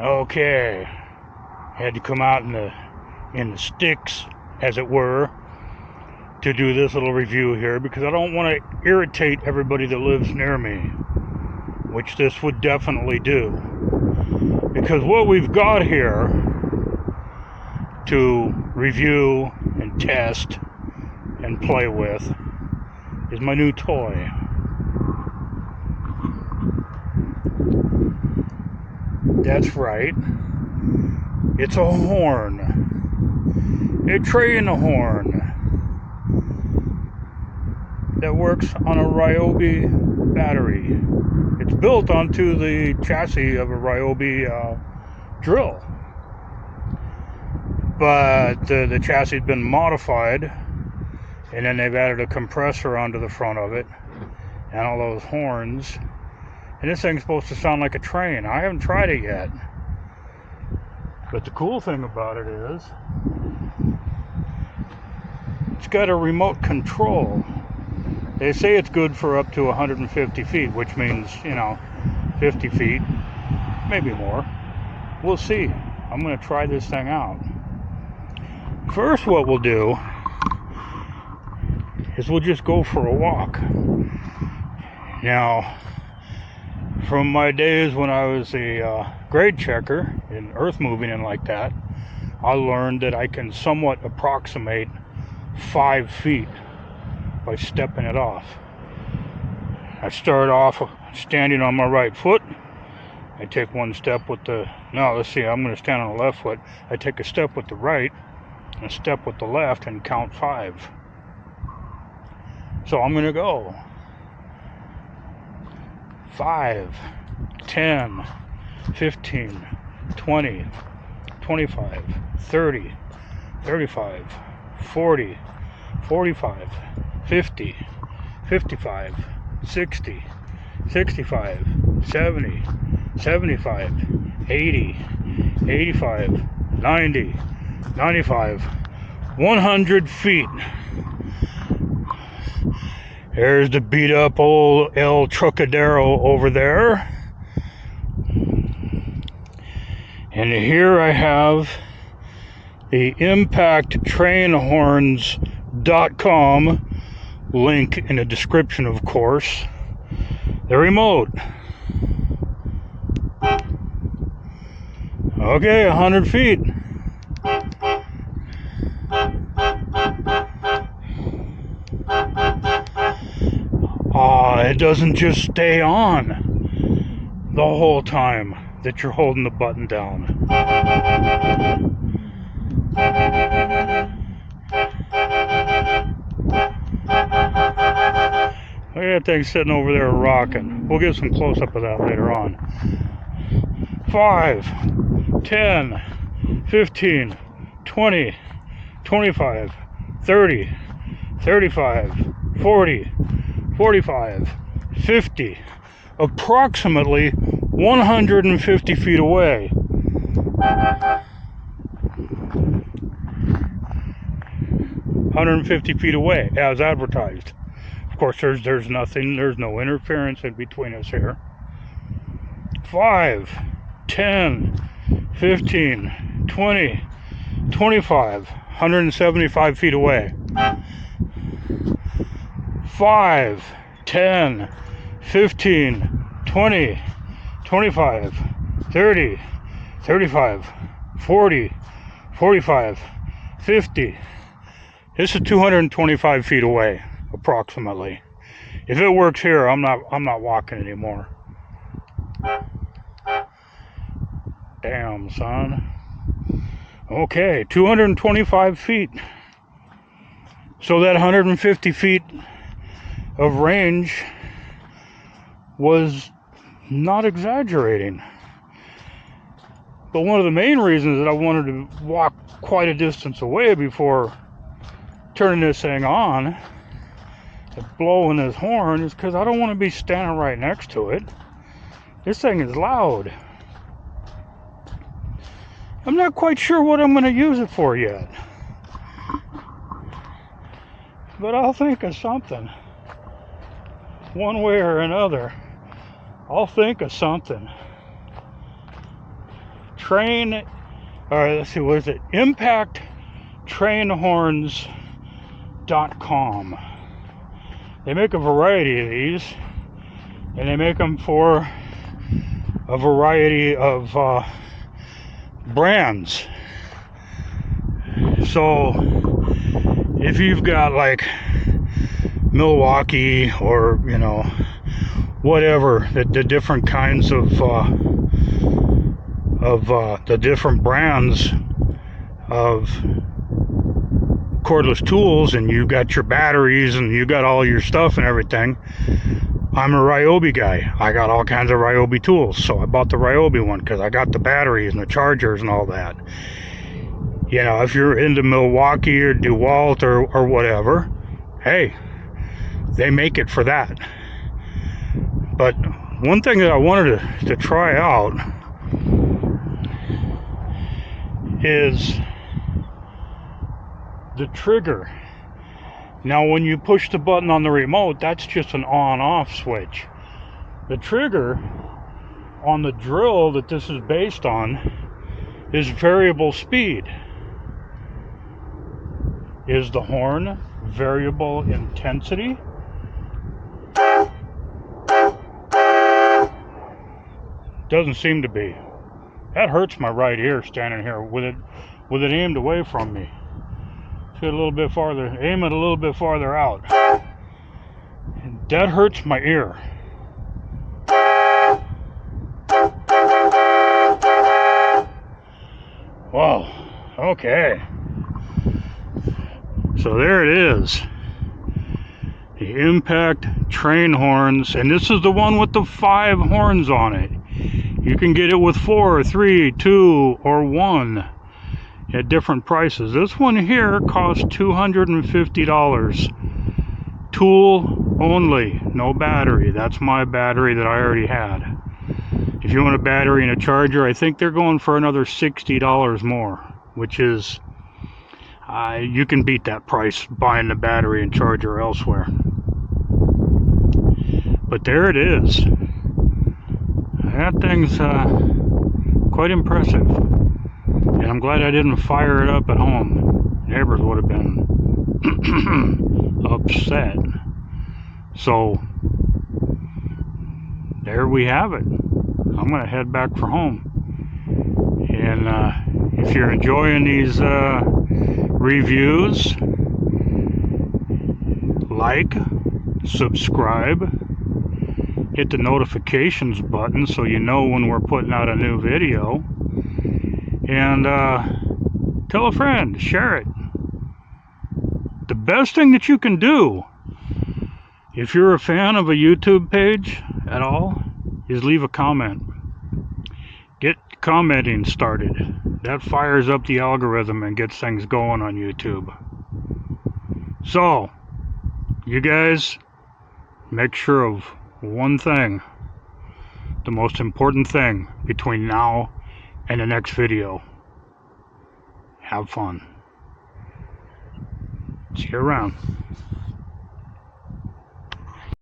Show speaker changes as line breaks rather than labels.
Okay, had to come out in the sticks, as it were, to do this little review here because I don't want to irritate everybody that lives near me, which this would definitely do. Because what we've got here to review and test and play with is my new toy. That's right. It's a horn. A train horn that works on a Ryobi battery. It's built onto the chassis of a Ryobi drill. But the chassis has been modified, and then they've added a compressor onto the front of it and all those horns. And this thing's supposed to sound like a train. I haven't tried it yet. But the cool thing about it is it's got a remote control. They say it's good for up to 150 feet, which means, 50 feet, maybe more. We'll see. I'm going to try this thing out. First, what we'll do is we'll just go for a walk. Now, from my days when I was a grade checker in earth moving and like that, I learned that I can somewhat approximate 5 feet by stepping it off. I start off standing on my right foot. I take one step with I'm going to stand on the left foot. I take a step with the right, and a step with the left, and count 5. So I'm going to go 5, 10, 15, 20, 25, 30, 35, 40, 45, 50, 55, 60, 65, 70, 75, 80, 85, 90, 95, 100 feet. There's the beat up old El Trocadero over there. And here I have the impacttrainhorns.com link in the description, of course. The remote. Okay, 100 feet. It doesn't just stay on the whole time that you're holding the button down. Look at that thing sitting over there rocking. We'll get some close-up of that later on. 5, 10, 15, 20, 25, 30, 35, 40, 45, 50, approximately 150 feet away. 150 feet away, as advertised. Of course, there's nothing, there's no interference in between us here. 5, 10, 15, 20, 25, 175 feet away. 5, 10, 15, 20, 25, 30, 35, 40, 45, 50. This is 225 feet away, approximately. If it works here, I'm not walking anymore. Damn, son. Okay, 225 feet. So that 150 feet of range was not exaggerating. But one of the main reasons that I wanted to walk quite a distance away before turning this thing on and blowing this horn is because I don't want to be standing right next to it. This thing is loud. I'm not quite sure what I'm going to use it for yet. But I'll think of something. One way or another. I'll think of something. train, or let's see, what is it? ImpactTrainHorns.com. They make a variety of these, and they make them for a variety of brands. So if you've got like Milwaukee, or you know, whatever, the different kinds of the different brands of cordless tools, and you got your batteries and you got all your stuff and everything, I'm a Ryobi guy. I got all kinds of Ryobi tools, so I bought the Ryobi one because I got the batteries and the chargers and all that. You know, if you're into Milwaukee or DeWalt or whatever, hey, they make it for that. But one thing that I wanted to try out is the trigger. Now when you push the button on the remote, that's just an on-off switch. The trigger on the drill that this is based on is variable speed. Is the horn variable intensity? Doesn't seem to be. That hurts my right ear standing here with it aimed away from me. Get a little bit farther, aim it a little bit farther out. That hurts my ear. Whoa, okay. So there it is. The Impact Train Horns, and this is the one with the 5 horns on it. You can get it with 4, 3, 2, or 1 at different prices. This one here costs $250. Tool only, no battery. That's my battery that I already had. If you want a battery and a charger, I think they're going for another $60 more, which is, you can beat that price buying the battery and charger elsewhere. But there it is. That thing's quite impressive. And I'm glad I didn't fire it up at home. Neighbors would have been upset. So, there we have it. I'm going to head back for home. And if you're enjoying these reviews, like, subscribe, hit the notifications button so you know when we're putting out a new video, and tell a friend, share it. The best thing that you can do, if you're a fan of a YouTube page at all, is leave a comment. Get commenting started. That fires up the algorithm and gets things going on YouTube. So, you guys, make sure of one thing, the most important thing between now and the next video. Have fun. See you around.